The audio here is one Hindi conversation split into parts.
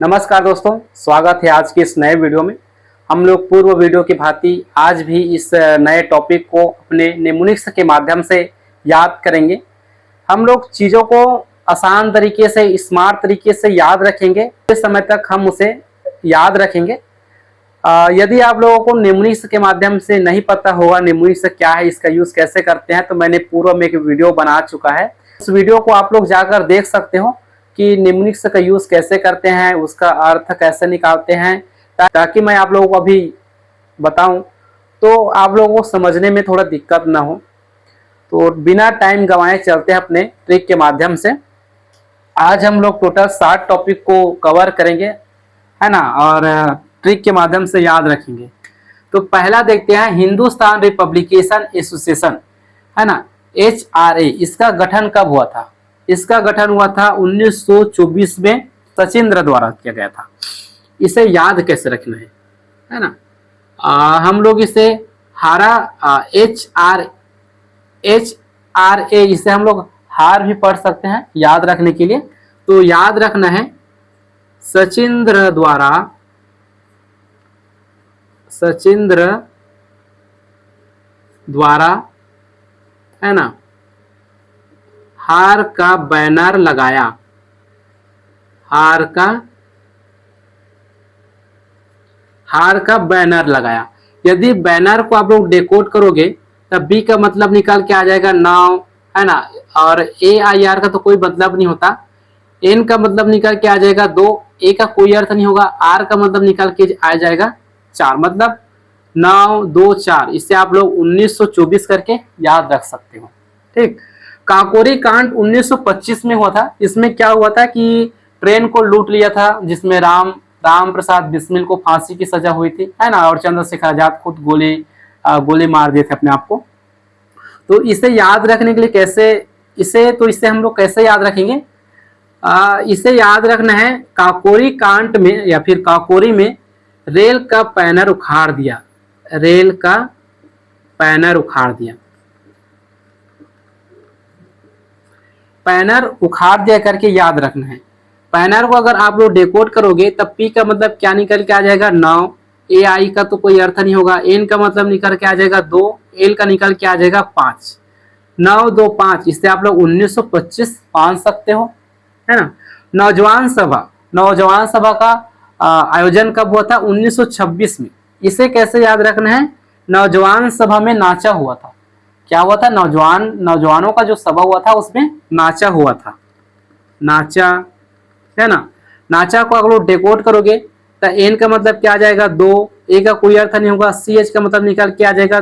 नमस्कार दोस्तों, स्वागत है आज के इस नए वीडियो में। हम लोग पूर्व वीडियो की भांति आज भी इस नए टॉपिक को अपने निम्नलिखित के माध्यम से याद करेंगे। हम लोग चीज़ों को आसान तरीके से, स्मार्ट तरीके से याद रखेंगे, कुछ समय तक हम उसे याद रखेंगे। यदि आप लोगों को निम्नलिखित के माध्यम से नहीं पता होगा निम्नलिखित क्या है, इसका यूज़ कैसे करते हैं, तो मैंने पूर्व में एक वीडियो बना चुका है। उस वीडियो को आप लोग जाकर देख सकते हो कि निम्नलिखित का यूज़ कैसे करते हैं, उसका अर्थ कैसे निकालते हैं, ताकि मैं आप लोगों को अभी बताऊं तो आप लोगों को समझने में थोड़ा दिक्कत ना हो। तो बिना टाइम गंवाए चलते हैं अपने ट्रिक के माध्यम से। आज हम लोग टोटल 7 टॉपिक को कवर करेंगे, है ना, और ट्रिक के माध्यम से याद रखेंगे। तो पहला देखते हैं, हिंदुस्तान रिपब्लिकेशन एसोसिएशन, है ना, HRA, इसका गठन कब हुआ था? इसका गठन हुआ था 1924 में सचिंद्र द्वारा किया गया था। इसे याद कैसे रखना है ना, हम लोग इसे HRA, इसे हम लोग हार भी पढ़ सकते हैं याद रखने के लिए। तो याद रखना है सचिंद्र द्वारा, है ना, हार का बैनर लगाया। हार का बैनर लगाया। यदि बैनर को आप लोग डेकोड करोगे तब बी का मतलब निकाल के आ जाएगा नाव, है ना, और AIR का तो कोई मतलब नहीं होता। N का मतलब निकाल के आ जाएगा 2, A का कोई अर्थ नहीं होगा, R का मतलब निकाल के आ जाएगा 4, मतलब 9 2 4। इससे आप लोग 1924 करके याद रख सकते हो। ठीक। काकोरी कांड 1925 में हुआ था। इसमें क्या हुआ था कि ट्रेन को लूट लिया था, जिसमें राम प्रसाद बिस्मिल को फांसी की सजा हुई थी, है ना, और चंद्रशेखर आजाद खुद गोली मार दिए थे अपने आप को। तो इसे याद रखने के लिए इसे हम लोग कैसे याद रखेंगे? इसे याद रखना है, काकोरी कांड में या फिर काकोरी में रेल का पैनर उखाड़ दिया। पैनर उखाड़ दिया करके याद रखना है। पैनर को अगर आप लोग डेकोड करोगे तब P का मतलब क्या निकल के आ जाएगा 9, AI का तो कोई अर्थ नहीं होगा, N का मतलब निकल के आ जाएगा 2, L का निकल के आ जाएगा 5, 9 2 5। इससे आप लोग 1925 मान सकते हो, है ना। नौजवान सभा का आयोजन कब हुआ था? 1926 में। इसे कैसे याद रखना है? नौजवान सभा में नाचा हुआ था। क्या हुआ था? नौजवानों का जो सभा हुआ था उसमें नाचा हुआ था। नाचा, है ना। नाचा को अगर डेकोड करोगे तो N का मतलब क्या आ जाएगा 2, A का कोई अर्थ नहीं होगा, CH का मतलब निकल के आ जाएगा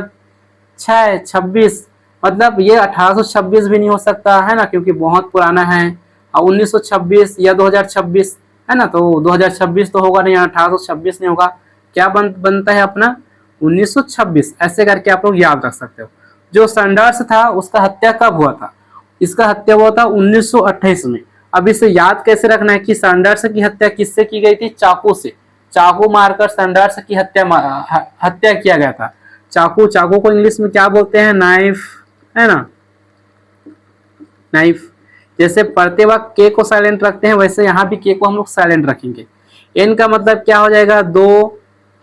6 26, मतलब ये 1826 भी नहीं हो सकता, है ना, क्योंकि बहुत पुराना है। और 1926 या 2026, है ना, तो 2026 तो होगा नहीं, 1826 नहीं होगा। क्या बनता है अपना 1926। ऐसे करके आप लोग याद रख सकते हो। जो संघर्ष था उसका हत्या कब हुआ था? इसका हत्या हुआ था 1928 में। अब इसे याद कैसे रखना है कि संघर्ष की हत्या किससे की गई थी? चाकू से। चाकू मारकर संघर्ष की हत्या किया गया था। चाकू को इंग्लिश में क्या बोलते हैं? नाइफ, है ना, नाइफ। जैसे पढ़ते वक्त के को साइलेंट रखते हैं, वैसे यहाँ भी के को हम लोग साइलेंट रखेंगे। N का मतलब क्या हो जाएगा 2,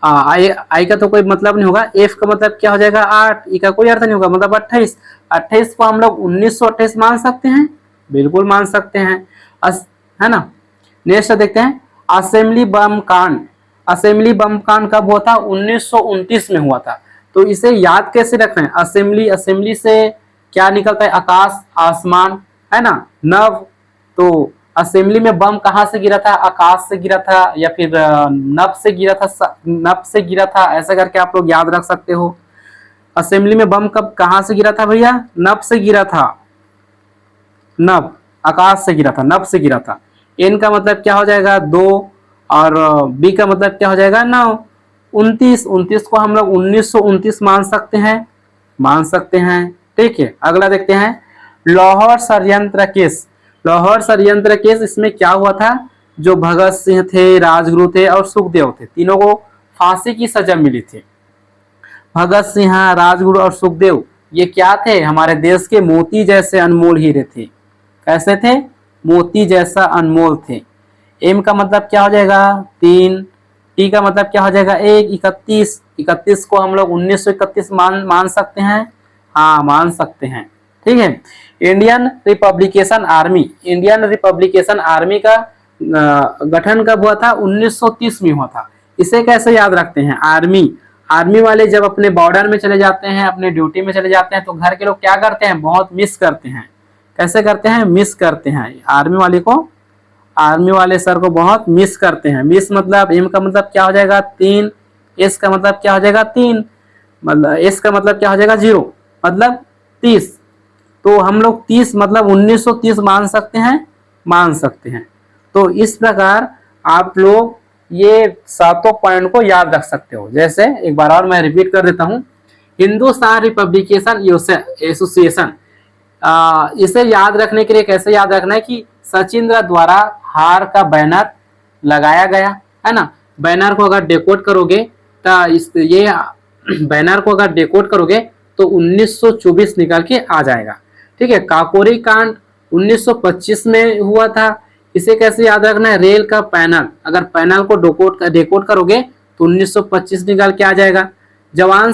आई का तो कोई मतलब नहीं होगा, F का मतलब क्या हो जाएगा 8, ई का कोई अर्थ नहीं होगा, मतलब 28। 28 को हम लोग 1928 मान सकते हैं, बिल्कुल मान सकते हैं, है ना। नेक्स्ट देखते हैं, असेंबली बम कांड कब हुआ था? 1929 में हुआ था। तो इसे याद कैसे रखना है? असेंबली से क्या निकलता है? आकाश, आसमान, है ना, नभ। तो असेंबली में बम कहाँ से गिरा था? आकाश से गिरा था या फिर नभ से गिरा था। ऐसा करके आप लोग याद रख सकते हो। असेंबली में बम कहाँ से गिरा था भैया? नभ से गिरा था। नभ, आकाश से गिरा था, नभ से गिरा था। N का मतलब क्या हो जाएगा 2, और B का मतलब क्या हो जाएगा 9। 29 को हम लोग 1929 मान सकते हैं। ठीक है। अगला देखते हैं, लाहौर षड्यंत्र केस। इसमें क्या हुआ था? जो भगत सिंह थे, राजगुरु थे और सुखदेव थे, तीनों को फांसी की सजा मिली थी। भगत सिंह, राजगुरु और सुखदेव ये क्या थे? हमारे देश के मोती जैसे अनमोल हीरे थे। कैसे थे? मोती जैसा अनमोल थे। एम का मतलब क्या हो जाएगा 3, टी का मतलब क्या हो जाएगा 1, 31, 31 को हम लोग 1931 मान सकते हैं, हाँ मान सकते हैं। ठीक है। Indian republication army, Indian republication army का गठन कब हुआ था 1930 में हुआ था। इसे कैसे याद रखते हैं, आर्मी, आर्मी वाले जब अपने बॉर्डर में चले जाते हैं, अपने ड्यूटी में चले जाते हैं, तो घर के लोग क्या करते हैं, बहुत मिस करते हैं। कैसे करते हैं, मिस करते हैं आर्मी वाले को, आर्मी वाले सर को बहुत मिस करते हैं। मिस मतलब एम का मतलब क्या हो जाएगा 3, एस का मतलब क्या हो जाएगा 3, मतलब एस का मतलब क्या हो जाएगा 0, मतलब 30। तो हम लोग 30 मतलब 1930 मान सकते हैं, मान सकते हैं। तो इस प्रकार आप लोग ये सातों पॉइंट को याद रख सकते हो। जैसे एक बार और मैं रिपीट कर देता हूँ, हिंदुस्तान रिपब्लिकेशन एसोसिएशन, इसे याद रखने के लिए कैसे याद रखना है कि सचिंद्र द्वारा हार का बैनर लगाया गया है ना। बैनर को अगर डेकोड करोगे तो ये बैनर को अगर डेकोड करोगे तो 1924 निकल के आ जाएगा। ठीक है। काकोरी कांड 1925 में हुआ था। इसे कैसे याद रखना है, रेल का पैनल, अगर पैनल को डेकोड करोगे तो 1925 निकल के आ जाएगा। जवान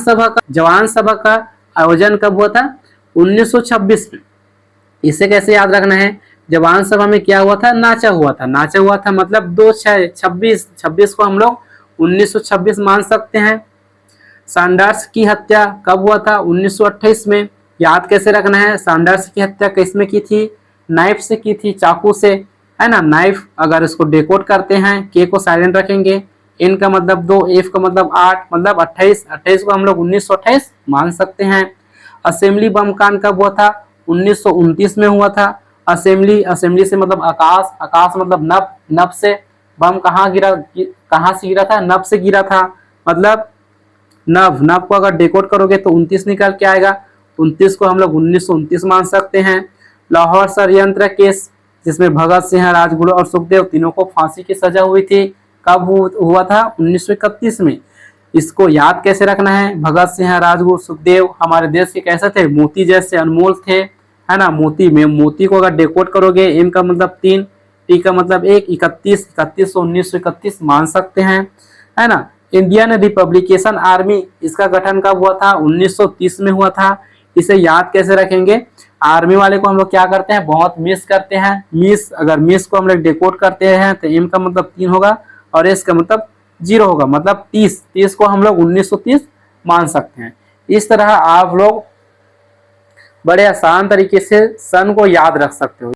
सभा का आयोजन कब हुआ था 1926 में। इसे कैसे याद रखना है, जवान सभा में क्या हुआ था, नाचा हुआ था, नाचा हुआ था मतलब 26 को हम लोग 1926 मान सकते हैं। सैंडर्स की हत्या कब हुआ था 1928 में। याद कैसे रखना है, सैंडर्स की हत्या किसमें की थी, नाइफ से की थी, चाकू से, है ना। नाइफ अगर इसको डेकोड करते हैं, के को साइलेंट रखेंगे, एन का मतलब 2, एफ का मतलब 8, मतलब 28 को हम लोग 1928 मान सकते हैं। असेंबली बम कांड कब हुआ था 1929 में हुआ था। असेंबली से मतलब आकाश, आकाश मतलब नभ, नभ से बम कहाँ से गिरा था, नभ से गिरा था, मतलब नभ, नभ को अगर डेकोड करोगे तो 29 निकल के आएगा। 29 को हम लोग 1929 मान सकते हैं। लाहौर षड्यंत्र केस, जिसमें भगत सिंह, राजगुरु और सुखदेव तीनों को फांसी की सजा हुई थी, कब हुआ था 1931 में। इसको याद कैसे रखना है, भगत सिंह, राजगुरु, सुखदेव हमारे देश के कैसे थे, मोती जैसे अनमोल थे, है ना। मोती में मोती को अगर डेकोड करोगे, एम का मतलब 3, टी का मतलब 1, 31 को 1931 मान सकते हैं, है ना। इंडियन रिपब्लिकेशन आर्मी, इसका गठन कब हुआ था 1930 में हुआ था। इसे याद कैसे रखेंगे, आर्मी वाले को हम लोग क्या करते हैं, बहुत मिस करते हैं। मिस, अगर मिस को हम लोग डेकोड करते हैं तो एम का मतलब 3 होगा और एस का मतलब 0 होगा, मतलब 30 को हम लोग 1930 मान सकते हैं। इस तरह आप लोग बड़े आसान तरीके से सन को याद रख सकते हो।